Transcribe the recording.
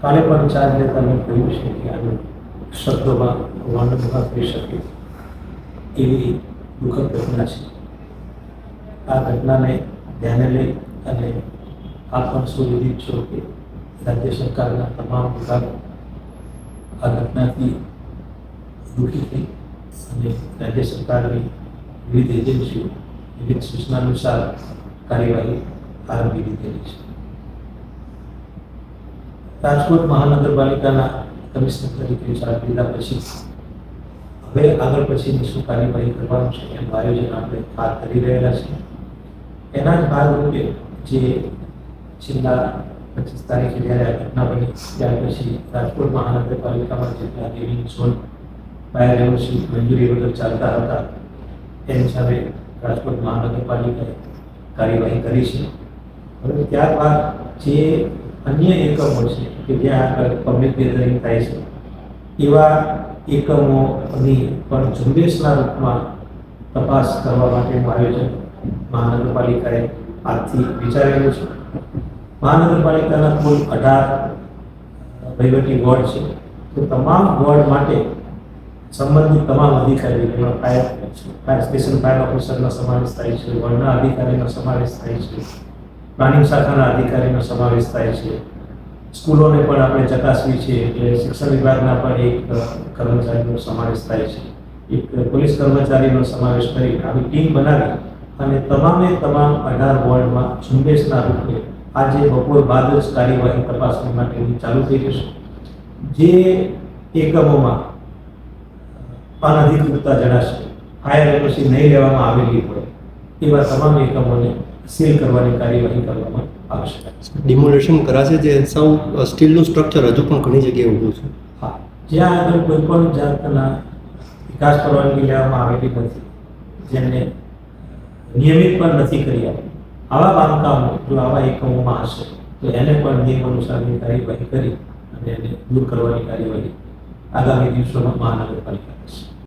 કાલે પણ ચાર્જ લેતા મેં કહ્યું છે કે આનું શબ્દોમાં વર્ણન ન કરી શકે એવી દુઃખદ ઘટના છે. આ ઘટનાને ધ્યાને લઈ અને આપ પણ સુવિધિત છો કે રાજ્ય સરકારના તમામ વિભાગો આ ઘટનાથી દુઃખી થઈ અને રાજ્ય સરકારની વિવિધ એજન્સીઓ વિવિધ સૂચના અનુસાર કાર્યવાહી આરંભી દીધેલી છે. રાજકોટ મહાનગરપાલિકાના કમિશનર તરીકે ચાર્જ લીધા પછી હવે આગળ પછીની શું કાર્યવાહી કરવાનું છે એનું આયોજન આપણે હાથ ધરી રહેલા છીએ. એના જ ભાગરૂપે જે છેલ્લા 25 તારીખે જ્યારે આ ઘટના બની ત્યાર પછી રાજકોટ મહાનગરપાલિકામાં જેટલા ગેમિંગ ઝોન ફાયર એનઓસી મંજૂરી વગર ચાલતા હતા એની સામે રાજકોટ મહાનગરપાલિકાએ કાર્યવાહી કરી છે. હવે ત્યારબાદ જે અન્ય એકમો છે કે જ્યાં આગળ પબ્લિક ગેધરિંગ થાય છે એવા એકમોની પણ ઝુંબેશના રૂપમાં તપાસ કરવા માટેનું આયોજન મહાનગરપાલિકાએ આજથી વિચારેલું છે. મહાનગરપાલિકાના કુલ 18 વહીવટી વોર્ડ છે. તો તમામ વોર્ડ માટે સંબંધિત તમામ અધિકારીઓ એમાં ફાયર સ્ટેશન ફાયર ઓફિસરનો સમાવેશ થાય છે, વોર્ડના અધિકારીનો સમાવેશ થાય છે, પ્લાનિંગ શાખાના અધિકારીનો સમાવેશ થાય છે, સ્કૂલોને પણ આપણે ચકાસવી છે એટલે શિક્ષણ વિભાગના પણ એક કર્મચારીનો સમાવેશ થાય છે, એક પોલીસ કર્મચારીનો સમાવેશ કરી આવી ટીમ બનાવી અને તમામે તમામ 18 વોર્ડમાં ઝુંબેશના રૂપે આજે બપોર બાદ જ કાર્યવાહી તપાસણી માટેની ચાલુ થઈ જશે. જે એકમોમાં અનધિકૃતતા જણાશે, ફાયર એનઓસી નહીં લેવામાં આવેલી હોય એવા તમામ એકમોને સીલ કરવાની કાર્યવાહી કરવામાં આવશે. ડિમોલેશન કરાશે જે સૌ સ્ટીલનું સ્ટ્રક્ચર હજુ પણ ઘણી જગ્યાએ ઊભું છે. હા, જ્યાં આગળ કોઈ પણ જાતના વિકાસ પરવાનગી લેવામાં આવેલી નથી, જેમને નિયમિત પણ નથી કરી આવા બાંધકામો જો આવા એકમોમાં હશે તો એને પણ નિયમ અનુસારની કાર્યવાહી કરી અને એને દૂર કરવાની કાર્યવાહી આગામી દિવસોમાં મહાનગરપાલિકા કરશે.